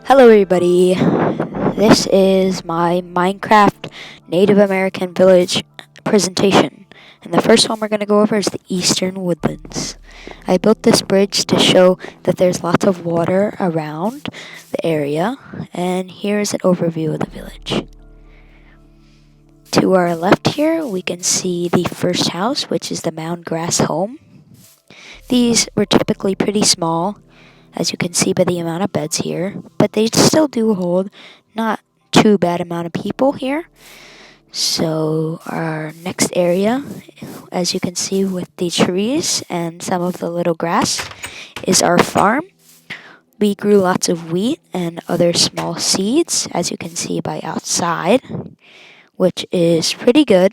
Hello everybody, this is my Minecraft Native American Village presentation, and the first one we're going to go over is the Eastern Woodlands. I built this bridge to show that there's lots of water around the area, and here's an overview of the village. To our left here, we can see the first house, which is the Mound Grass home. These were typically pretty small, as you can see by the amount of beds here, but they still do hold not too bad amount of people here. So our next area, as you can see with the trees and some of the little grass, is our farm. We grew lots of wheat and other small seeds, as you can see by outside, which is pretty good.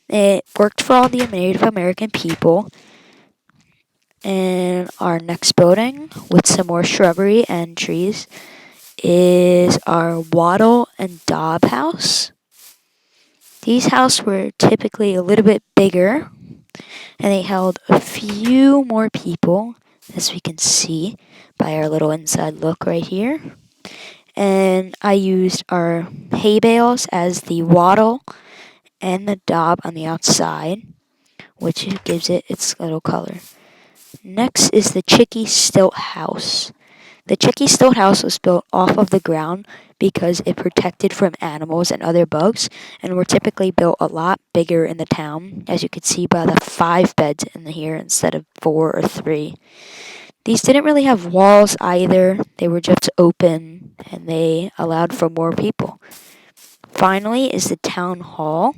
It worked for all the Native American people. And our next building, with some more shrubbery and trees, is our Wattle and Daub house. These houses were typically a little bit bigger, and they held a few more people, as we can see by our little inside look right here. And I used our hay bales as the wattle and the daub on the outside, which gives it its little color. Next is the Chicky Stilt House. The Chicky Stilt House was built off of the ground because it protected from animals and other bugs, and were typically built a lot bigger in the town, as you can see by the 5 beds in here instead of 4 or 3. These didn't really have walls either, they were just open, and they allowed for more people. Finally is the Town Hall.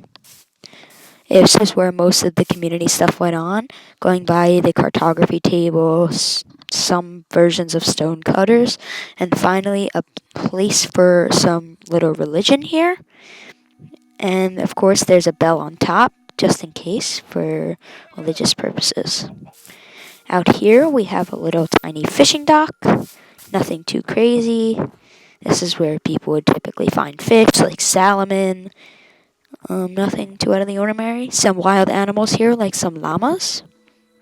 This is where most of the community stuff went on, going by the cartography tables, some versions of stone cutters, and finally a place for some little religion here. And of course, there's a bell on top, just in case, for religious purposes. Out here, we have a little tiny fishing dock, nothing too crazy. This is where people would typically find fish, like salmon. Nothing too out of the ordinary. Some wild animals here, like some llamas.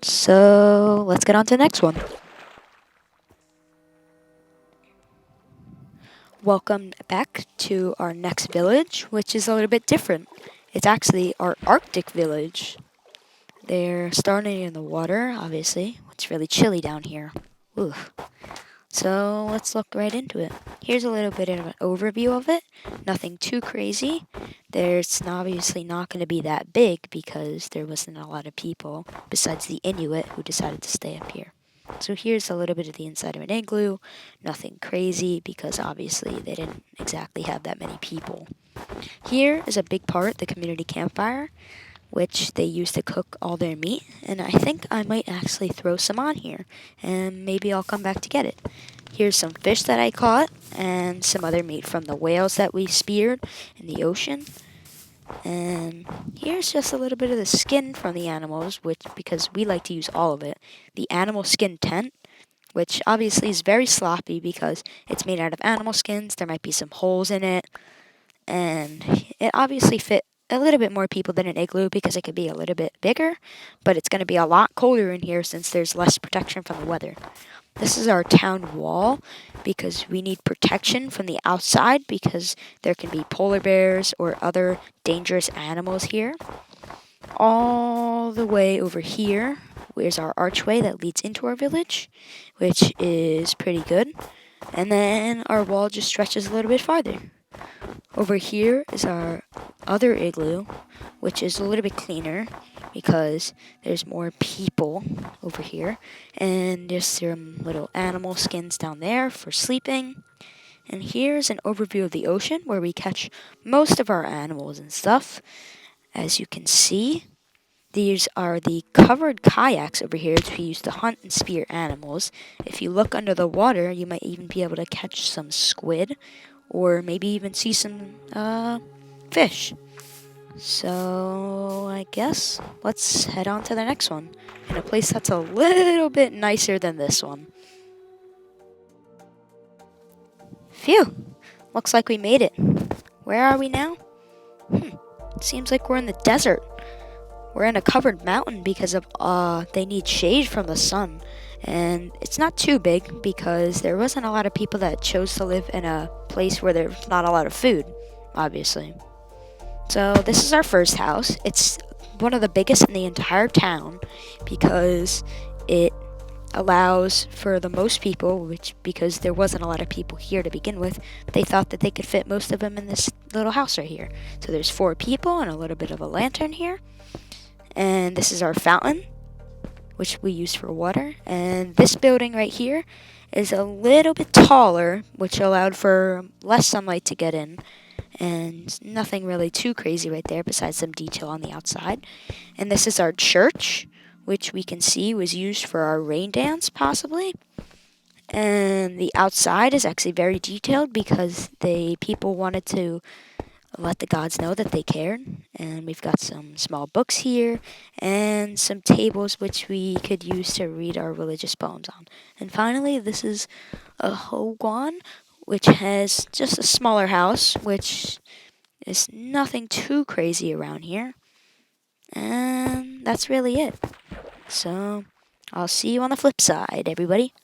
So let's get on to the next one. Welcome back to our next village, which is a little bit different. It's actually our Arctic village. They're starting in the water, obviously. It's really chilly down here. Oof. So let's look right into it. Here's a little bit of an overview of it. Nothing too crazy. There's obviously not going to be that big because there wasn't a lot of people besides the Inuit who decided to stay up here. So here's a little bit of the inside of an igloo. Nothing crazy because obviously they didn't exactly have that many people. Here is a big part, the community campfire, which they use to cook all their meat, and I think I might actually throw some on here, and maybe I'll come back to get it. Here's some fish that I caught, and some other meat from the whales that we speared in the ocean. And here's just a little bit of the skin from the animals, which, because we like to use all of it, the animal skin tent, which obviously is very sloppy because it's made out of animal skins. There might be some holes in it, and it obviously fit a little bit more people than an igloo because it could be a little bit bigger, but it's going to be a lot colder in here since there's less protection from the weather. This is our town wall because we need protection from the outside because there can be polar bears or other dangerous animals here. All the way over here is our archway that leads into our village, which is pretty good. And then our wall just stretches a little bit farther. Over here is our other igloo, which is a little bit cleaner because there's more people over here. And there's some little animal skins down there for sleeping. And here's an overview of the ocean where we catch most of our animals and stuff. As you can see, these are the covered kayaks over here to use to hunt and spear animals. If you look under the water, you might even be able to catch some squid, or maybe even see some fish. So I guess let's head on to the next one, in a place that's a little bit nicer than this one. Phew, looks like we made it. Where are we now? Seems like we're in the desert. we're in a covered mountain because of they need shade from the sun. And it's not too big because there wasn't a lot of people that chose to live in a place where there's not a lot of food, obviously. So this is our first house. It's one of the biggest in the entire town because it allows for the most people, which because there wasn't a lot of people here to begin with, they thought that they could fit most of them in this little house right here. So there's 4 people and a little bit of a lantern here. And this is our fountain, which we use for water. And this building right here is a little bit taller, which allowed for less sunlight to get in. And nothing really too crazy right there besides some detail on the outside. And this is our church, which we can see was used for our rain dance, possibly. And the outside is actually very detailed because people wanted to let the gods know that they cared. And we've got some small books here and some tables which we could use to read our religious poems on. And finally, this is a Hoguan, which has just a smaller house, which is nothing too crazy around here. And that's really it. So I'll see you on the flip side, everybody.